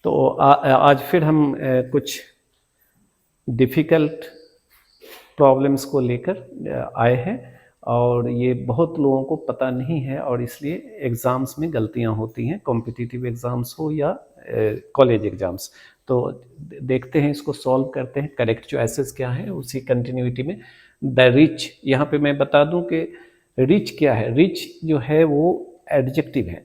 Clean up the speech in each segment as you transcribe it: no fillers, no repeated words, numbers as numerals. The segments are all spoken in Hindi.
तो आज फिर हम कुछ डिफ़िकल्ट प्रॉब्लम्स को लेकर आए हैं और ये बहुत लोगों को पता नहीं है और इसलिए एग्ज़ाम्स में गलतियां होती हैं, कॉम्पिटिटिव एग्ज़ाम्स हो या कॉलेज एग्ज़ाम्स। तो देखते हैं, इसको सॉल्व करते हैं। करेक्ट चॉइसेस क्या है उसी कंटिन्यूटी में। द रिच, यहाँ पे मैं बता दूं कि रिच क्या है। रिच जो है वो एडजेक्टिव है।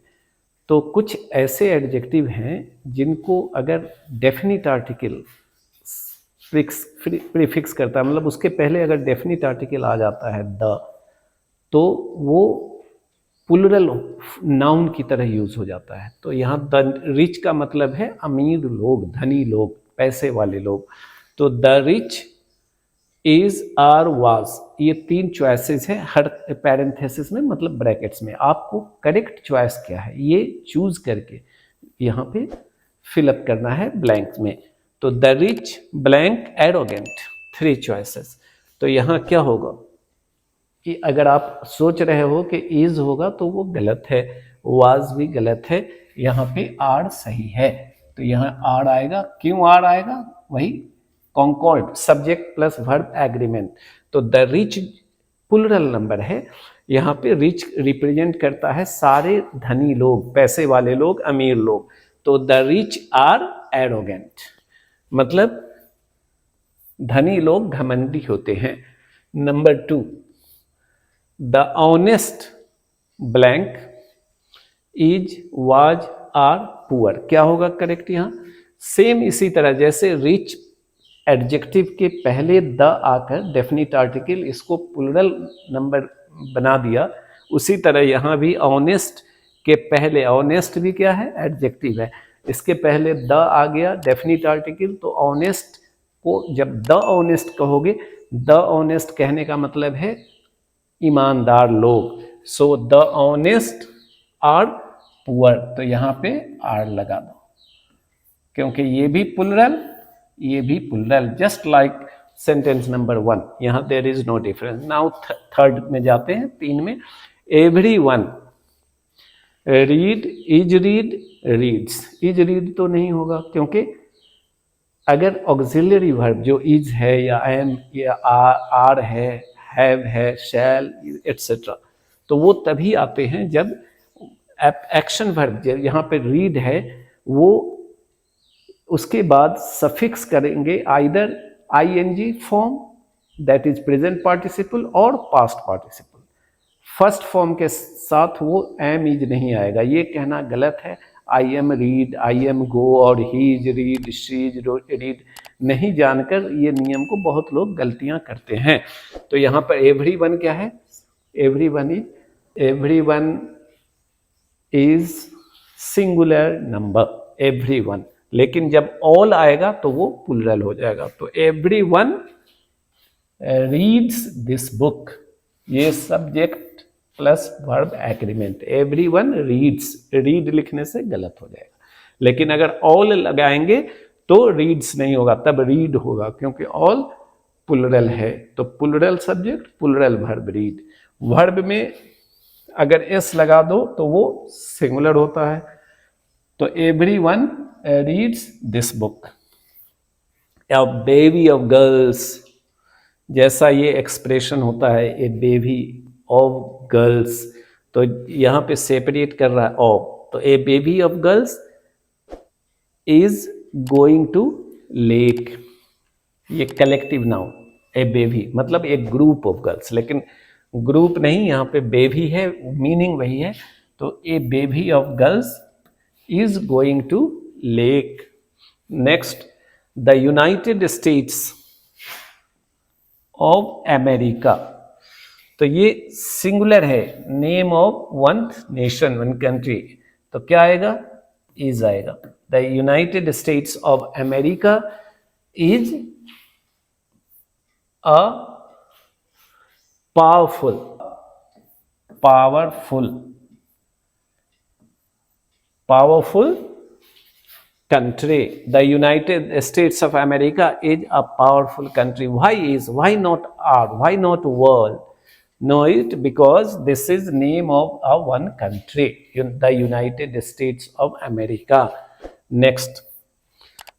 तो कुछ ऐसे एडजेक्टिव हैं जिनको अगर डेफिनिट आर्टिकल प्रीफिक्स करता है, मतलब उसके पहले अगर डेफिनिट आर्टिकल आ जाता है द, तो वो प्लूरल नाउन की तरह यूज हो जाता है। तो यहाँ द रिच का मतलब है अमीर लोग, धनी लोग, पैसे वाले लोग। तो the rich is are was, ये तीन चॉइसेस हैं हर पैरेंथेसिस में, मतलब ब्रैकेट्स में। आपको करेक्ट चॉइस क्या है ये चूज करके यहाँ पे फिलअप करना है ब्लैंक में। तो the rich blank arrogant, 3 choices. तो यहाँ क्या होगा कि अगर आप सोच रहे हो कि इज होगा तो वो गलत है, वाज भी गलत है, यहाँ पे आर सही है। तो यहाँ आर आएगा। क्यों आर आएगा? वही concord, subject plus verb agreement. तो द रिच प्लूरल नंबर है, यहाँ पे रिच रिप्रेजेंट करता है सारे धनी लोग, पैसे वाले लोग, अमीर लोग। तो द रिच आर एरोगेंट, मतलब धनी लोग घमंडी होते हैं। Number 2, the honest blank is was are poor. क्या होगा करेक्ट यहाँ? सेम इसी तरह जैसे रिच एडजेक्टिव के पहले द आकर डेफिनिट आर्टिकल इसको प्लूरल नंबर बना दिया, उसी तरह यहाँ भी ऑनेस्ट के पहले, ऑनेस्ट भी क्या है? एडजेक्टिव है, इसके पहले द आ गया डेफिनिट आर्टिकल। तो ऑनेस्ट को जब द ऑनेस्ट कहोगे, द ऑनेस्ट कहने का मतलब है ईमानदार लोग। So the honest are poor, तो यहाँ पे आर लगा दो क्योंकि ये भी प्लूरल, ये भी plural, just like sentence number 1। यहाँ there is no difference. Now third में जाते हैं, 3 में। Everyone read, is read, reads. Is read तो नहीं होगा क्योंकि अगर ऑक्सिलरी वर्ब जो इज है या एम या आर है, हैव है, शैल एटसेट्रा, तो वो तभी आते हैं जब एक्शन वर्ब, यहाँ पे रीड है, वो उसके बाद सफिक्स करेंगे either ING form, that is present participle, और पास्ट पार्टिसिपल। फर्स्ट फॉर्म के साथ वो एम इज नहीं आएगा, ये कहना गलत है। I am read, I am go और he is read, she is read नहीं जानकर ये नियम को बहुत लोग गलतियां करते हैं। तो यहाँ पर एवरीवन क्या है? Everyone is singular number, everyone. लेकिन जब ऑल आएगा तो वो प्लूरल हो जाएगा। तो एवरीवन रीड्स दिस बुक, ये subject plus verb agreement. Everyone reads, read लिखने से गलत हो जाएगा। लेकिन अगर ऑल लगाएंगे तो रीड्स नहीं होगा, तब रीड होगा क्योंकि ऑल प्लूरल है। तो plural subject, plural verb, read. Verb में अगर एस लगा दो तो वो सिंगुलर होता है। तो everyone reads this book. A baby of girls, जैसा ये एक्सप्रेशन होता है, ए बेबी ऑफ गर्ल्स, तो यहाँ पे सेपरेट कर रहा है ऑफ। तो a bevy of girls is going to lake, ये कलेक्टिव नाउन। ए बेबी मतलब एक ग्रुप ऑफ गर्ल्स, लेकिन ग्रुप नहीं, यहाँ पे बेबी है, मीनिंग वही है। तो a bevy of girls is going to lake. Next, the United States of America, तो ये सिंगुलर है, name of one nation, one country, तो क्या आएगा? इज आएगा। The United States of America is a powerful, powerful country. The United States of America is a powerful country. Why not are? Why not world? Know it because this is name of a one country, the United States of America. Next,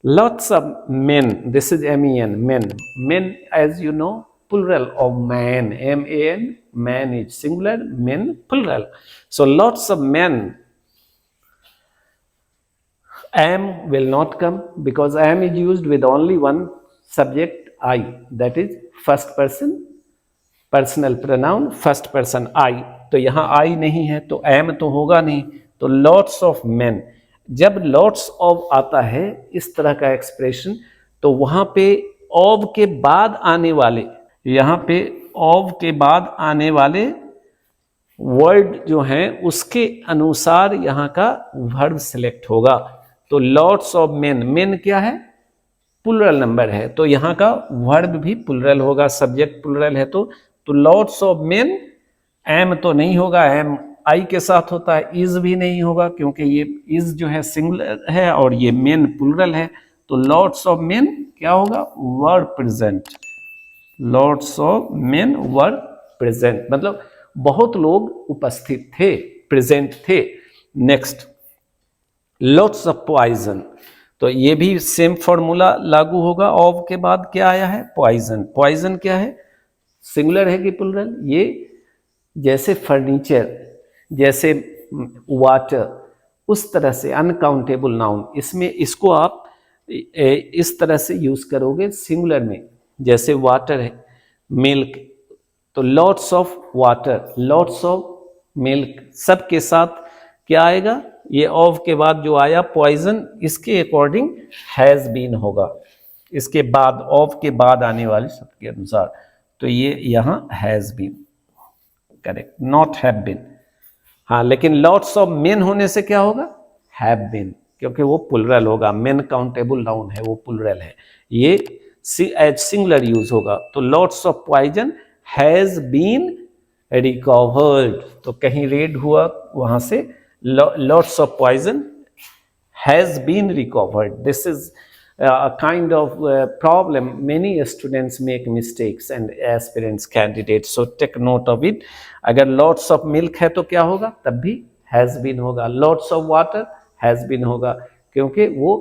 Lots of men, this is men, men. Men, as you know, plural of man, man, man is singular, men plural. So lots of men. Am will not come because am is used with only one subject, I, that is first person personal pronoun first person I, तो यहाँ आई नहीं है तो एम तो होगा नहीं, तो लॉट्स ऑफ मैन। जब लॉट्स ऑफ आता है इस तरह का एक्सप्रेशन, तो वहाँ पे ऑफ के बाद आने वाले, यहाँ पे ऑफ के बाद आने वाले वर्ड जो हैं उसके अनुसार यहाँ का वर्ब सिलेक्ट होगा। तो लॉट्स ऑफ मैन, मैन क्या है, प्लुरल नंबर है, तो यहाँ का वर्ब भी प्लुरल होगा, सब्जेक्ट प्लुरल है तो लॉट्स ऑफ मेन, एम तो नहीं होगा, एम आई के साथ होता है, इज भी नहीं होगा क्योंकि ये इज जो है सिंगुलर है और ये मेन प्लुरल है, तो लॉट्स ऑफ मेन क्या होगा, were present, lots of main were present, मतलब बहुत लोग उपस्थित थे, प्रेजेंट थे। नेक्स्ट, लॉट्स ऑफ पॉइजन, तो ये भी सेम फॉर्मूला लागू होगा, ऑफ के बाद क्या आया है, पॉइजन। पॉइजन क्या है, सिंगुलर है कि प्लुरल, ये जैसे फर्नीचर, जैसे वाटर, उस तरह से अनकाउंटेबल नाउन, इसमें इसको आप इस तरह से यूज करोगे सिंगुलर में, जैसे वाटर है, मिल्क, तो lots of water, lots of milk, सबके साथ क्या आएगा, ये ऑफ के बाद जो आया पॉइजन, इसके अकॉर्डिंग हैज बीन होगा, इसके बाद ऑफ के बाद आने वाले शब्द के अनुसार, तो ये यहाँ has been, correct, not have been. हाँ, लेकिन लॉट्स ऑफ मेन होने से क्या होगा, हैव बीन, क्योंकि वो प्लुरल होगा, मेन काउंटेबल नाउन है, वो प्लुरल है, ये एज सिंगुलर यूज होगा। तो lots of poison has been recovered, तो कहीं रेड हुआ वहां से, lots of poison has been recovered. This is a kind of problem. Many students make mistakes and aspirants candidates, so take note of it. अगर lots of milk है तो क्या होगा, तब भी has been होगा, lots of water has been होगा, क्योंकि वो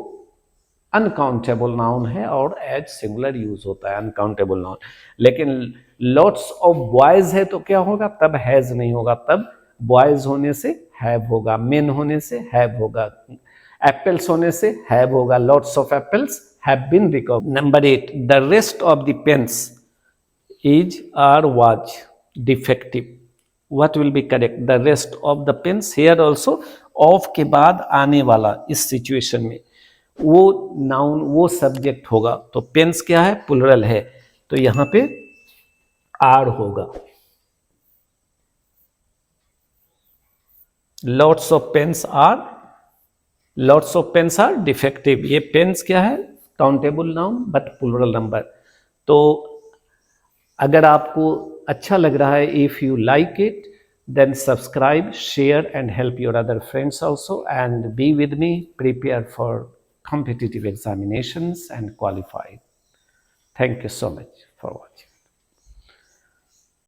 अनकाउंटेबल नाउन है और एज सिंगुलर यूज होता है अनकाउंटेबल नाउन। लेकिन lots of boys है तो क्या होगा, तब has नहीं होगा, तब बॉयज होने से हैव होगा, मेन होने से हैव होगा, एप्पल्स होने से हैव होगा, lots of apples have been recovered. Number 8, the rest of the pens is are was defective, what will be correct, the rest of the pens, here also of के बाद आने वाला इस सिचुएशन में वो नाउन, वो सब्जेक्ट होगा, तो पेन्स क्या है, प्लुरल है, तो यहाँ पे आर होगा। Lots of pens are defective, ये पेन्स क्या है, countable noun but plural number. तो अगर आपको अच्छा लग रहा है, if you like it, then subscribe, share and help your other friends also, and be with me, prepare for competitive examinations and qualify. Thank you so much for watching.